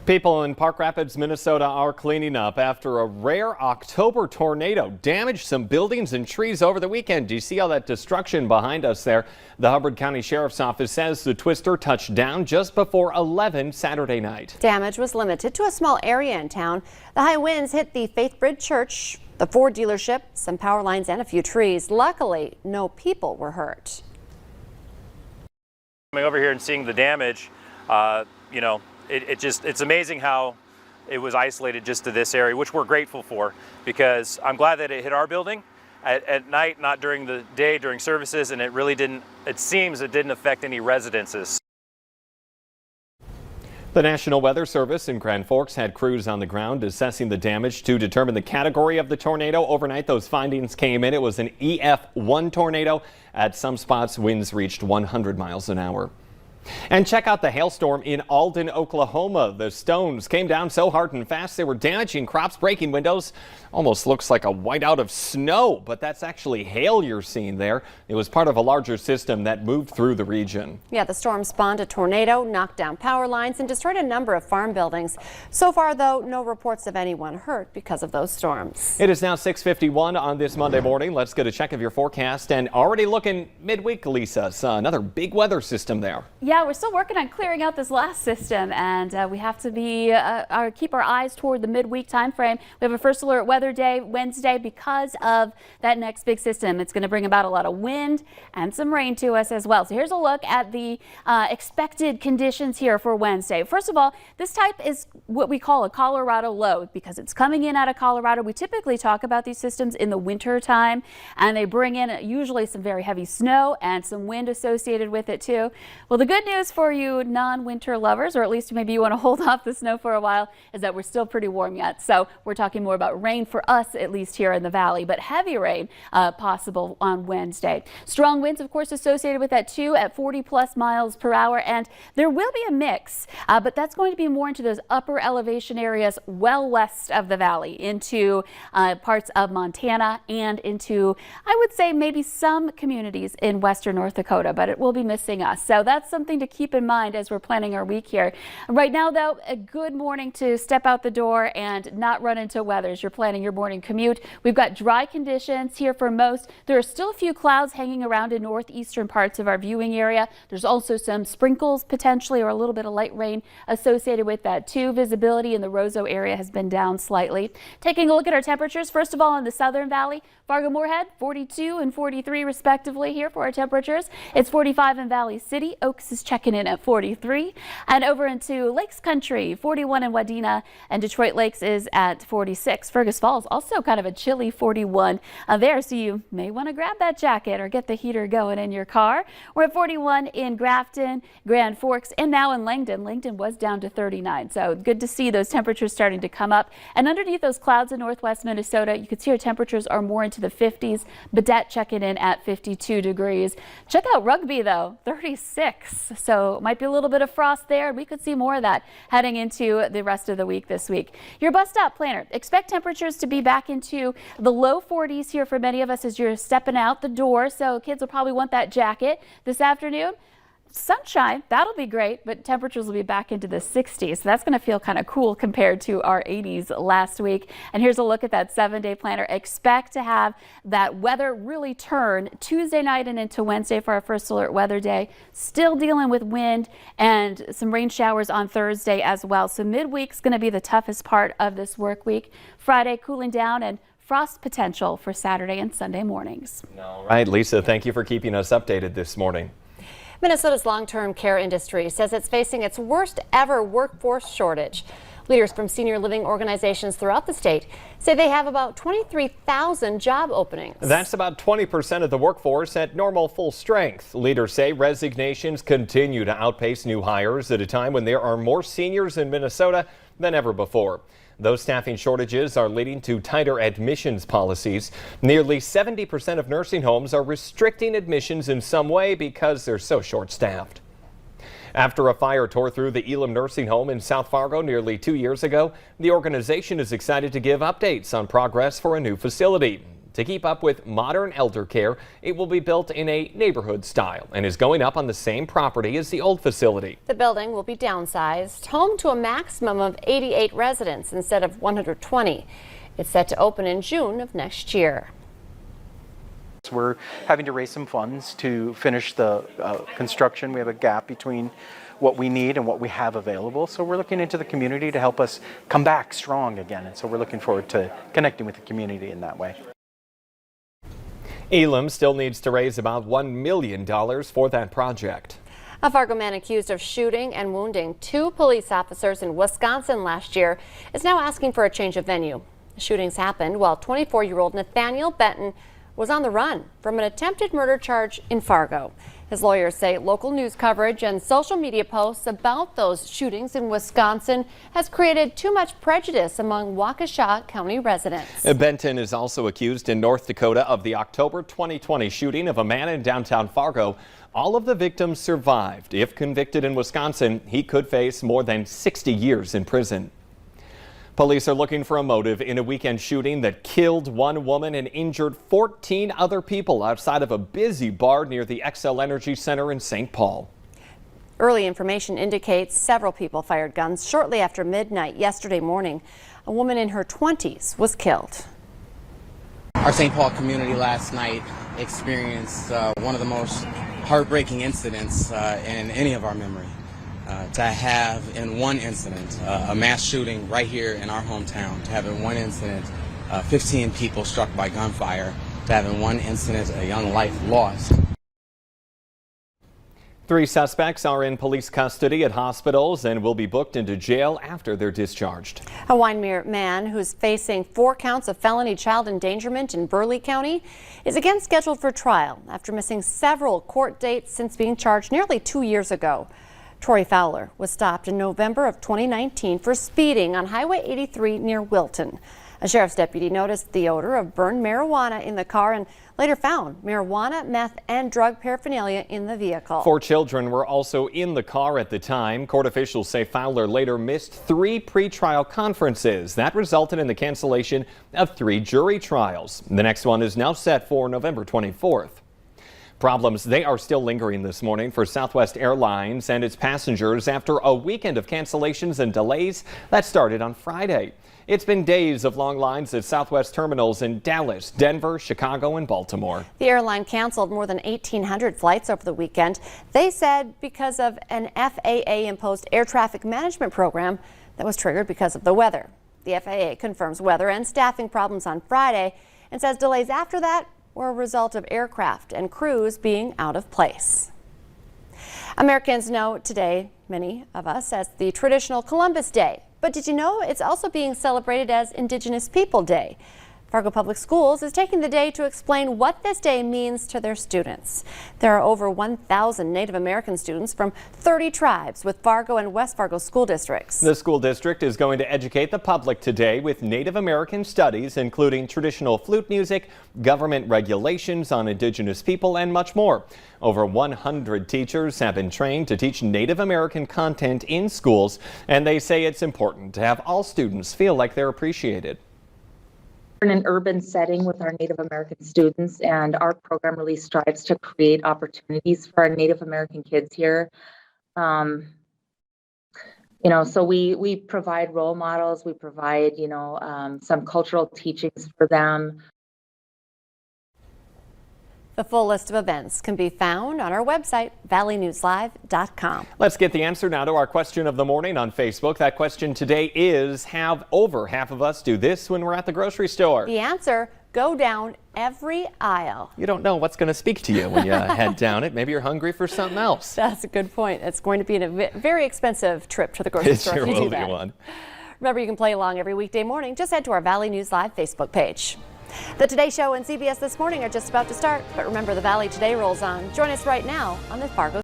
People in Park Rapids, Minnesota are cleaning up after a rare October tornado damaged some buildings and trees over the weekend. Do you see all that destruction behind us there? The Hubbard County Sheriff's Office says the twister touched down just before 11 Saturday night. Damage was limited to a small area in town. The high winds hit the Faith Bridge Church, the Ford dealership, some power lines, and a few trees. Luckily, no people were hurt. Coming over here and seeing the damage, it's amazing how it was isolated just to this area, which we're grateful for, because I'm glad that it hit our building at night, not during the day during services, and it seems it didn't affect any residences. The National Weather Service in Grand Forks had crews on the ground assessing the damage to determine the category of the tornado. Overnight, those findings came in. It was an EF1 tornado. At some spots, winds reached 100 miles an hour. And check out the hailstorm in Alden, Oklahoma. The stones came down so hard and fast they were damaging crops, breaking windows. Almost looks like a whiteout of snow, but that's actually hail you're seeing there. It was part of a larger system that moved through the region. Yeah, the storm spawned a tornado, knocked down power lines, and destroyed a number of farm buildings. So far, though, no reports of anyone hurt because of those storms. It is now 6:51 on this Monday morning. Let's get a check of your forecast. And already looking midweek, Lisa, so another big weather system there. Yeah, we're still working on clearing out this last system, and we have to keep our eyes toward the midweek time frame. We have a first alert weather day Wednesday because of that next big system. It's going to bring about a lot of wind and some rain to us as well. So here's a look at the expected conditions here for Wednesday. First of all, this type is what we call a Colorado low because it's coming in out of Colorado. We typically talk about these systems in the winter time, and they bring in usually some very heavy snow and some wind associated with it too. Well, the good news for you non-winter lovers, or at least maybe you want to hold off the snow for a while, is that we're still pretty warm yet. So we're talking more about rain for us, at least here in the valley, but heavy rain possible on Wednesday. Strong winds, of course, associated with that too at 40+ miles per hour. And there will be a mix, but that's going to be more into those upper elevation areas well west of the valley, into parts of Montana and into, I would say, maybe some communities in western North Dakota, but it will be missing us. So that's something to keep in mind as we're planning our week here. Right now, though, a good morning to step out the door and not run into weather as you're planning your morning commute. We've got dry conditions here for most. There are still a few clouds hanging around in northeastern parts of our viewing area. There's also some sprinkles potentially, or a little bit of light rain associated with that too. Visibility in the Roseau area has been down slightly. Taking a look at our temperatures, first of all, in the Southern Valley, Fargo-Moorhead 42 and 43 respectively here for our temperatures. It's 45 in Valley City. Oaks is checking in at 43, and over into Lakes Country 41 in Wadena, and Detroit Lakes is at 46. Fergus Falls also kind of a chilly 41 there, so you may want to grab that jacket or get the heater going in your car. We're at 41 in Grafton, Grand Forks, and now in Langdon. Langdon was down to 39, so good to see those temperatures starting to come up. And underneath those clouds in northwest Minnesota, you can see our temperatures are more into the 50s. Badette checking in at 52 degrees. Check out Rugby though, 36. So might be a little bit of frost there. We could see more of that heading into the rest of the week this week. Your bus stop planner, expect temperatures to be back into the low 40s here for many of us as you're stepping out the door. So kids will probably want that jacket this afternoon. Sunshine, that'll be great, but temperatures will be back into the 60s. So that's going to feel kind of cool compared to our 80s last week. And here's a look at that 7-day planner. Expect to have that weather really turn Tuesday night and into Wednesday for our first alert weather day. Still dealing with wind and some rain showers on Thursday as well. So midweek's going to be the toughest part of this work week. Friday cooling down, and frost potential for Saturday and Sunday mornings. All right, Lisa, thank you for keeping us updated this morning. Minnesota's long-term care industry says it's facing its worst ever workforce shortage. Leaders from senior living organizations throughout the state say they have about 23,000 job openings. That's about 20% of the workforce at normal full strength. Leaders say resignations continue to outpace new hires at a time when there are more seniors in Minnesota than ever before. Those staffing shortages are leading to tighter admissions policies. Nearly 70% of nursing homes are restricting admissions in some way because they're so short-staffed. After a fire tore through the Elam Nursing Home in South Fargo nearly 2 years ago, the organization is excited to give updates on progress for a new facility. To keep up with modern elder care, it will be built in a neighborhood style and is going up on the same property as the old facility. The building will be downsized, home to a maximum of 88 residents instead of 120. It's set to open in June of next year. We're having to raise some funds to finish the construction. We have a gap between what we need and what we have available. So we're looking into the community to help us come back strong again. And so we're looking forward to connecting with the community in that way. Elam still needs to raise about $1 million for that project. A Fargo man accused of shooting and wounding 2 police officers in Wisconsin last year is now asking for a change of venue. The shootings happened while 24-year-old Nathaniel Benton was on the run from an attempted murder charge in Fargo. His lawyers say local news coverage and social media posts about those shootings in Wisconsin has created too much prejudice among Waukesha County residents. Benton is also accused in North Dakota of the October 2020 shooting of a man in downtown Fargo. All of the victims survived. If convicted in Wisconsin, he could face more than 60 years in prison. Police are looking for a motive in a weekend shooting that killed 1 woman and injured 14 other people outside of a busy bar near the Xcel Energy Center in St. Paul. Early information indicates several people fired guns shortly after midnight yesterday morning. A woman in her 20s was killed. Our St. Paul community last night experienced one of the most heartbreaking incidents in any of our memory. To have in one incident a mass shooting right here in our hometown, to have in one incident 15 people struck by gunfire, to have in one incident a young life lost. 3 suspects are in police custody at hospitals and will be booked into jail after they're discharged. A Wyndmere man who's facing 4 counts of felony child endangerment in Burleigh County is again scheduled for trial after missing several court dates since being charged nearly 2 years ago. Troy Fowler was stopped in November of 2019 for speeding on Highway 83 near Wilton. A sheriff's deputy noticed the odor of burned marijuana in the car and later found marijuana, meth, and drug paraphernalia in the vehicle. 4 children were also in the car at the time. Court officials say Fowler later missed 3 pretrial conferences. That resulted in the cancellation of 3 jury trials. The next one is now set for November 24th. Problems, they are still lingering this morning for Southwest Airlines and its passengers after a weekend of cancellations and delays that started on Friday. It's been days of long lines at Southwest terminals in Dallas, Denver, Chicago, and Baltimore. The airline canceled more than 1,800 flights over the weekend. They said because of an FAA-imposed air traffic management program that was triggered because of the weather. The FAA confirms weather and staffing problems on Friday and says delays after that were a result of aircraft and crews being out of place. Americans know today, many of us, as the traditional Columbus Day. But did you know it's also being celebrated as Indigenous People Day? Fargo Public Schools is taking the day to explain what this day means to their students. There are over 1,000 Native American students from 30 tribes with Fargo and West Fargo school districts. The school district is going to educate the public today with Native American studies, including traditional flute music, government regulations on Indigenous people, and much more. Over 100 teachers have been trained to teach Native American content in schools, and they say it's important to have all students feel like they're appreciated. In an urban setting with our Native American students, and our program really strives to create opportunities for our Native American kids here. So we provide role models, we provide, some cultural teachings for them. The full list of events can be found on our website, valleynewslive.com. Let's get the answer now to our question of the morning on Facebook. That question today is, have over half of us do this when we're at the grocery store? The answer, go down every aisle. You don't know what's going to speak to you when you head down it. Maybe you're hungry for something else. That's a good point. It's going to be a very expensive trip to the grocery store. It sure if you do will be that. one. Remember, you can play along every weekday morning. Just head to our Valley News Live Facebook page. The Today Show and CBS This Morning are just about to start, but remember, the Valley Today rolls on. Join us right now on the Fargo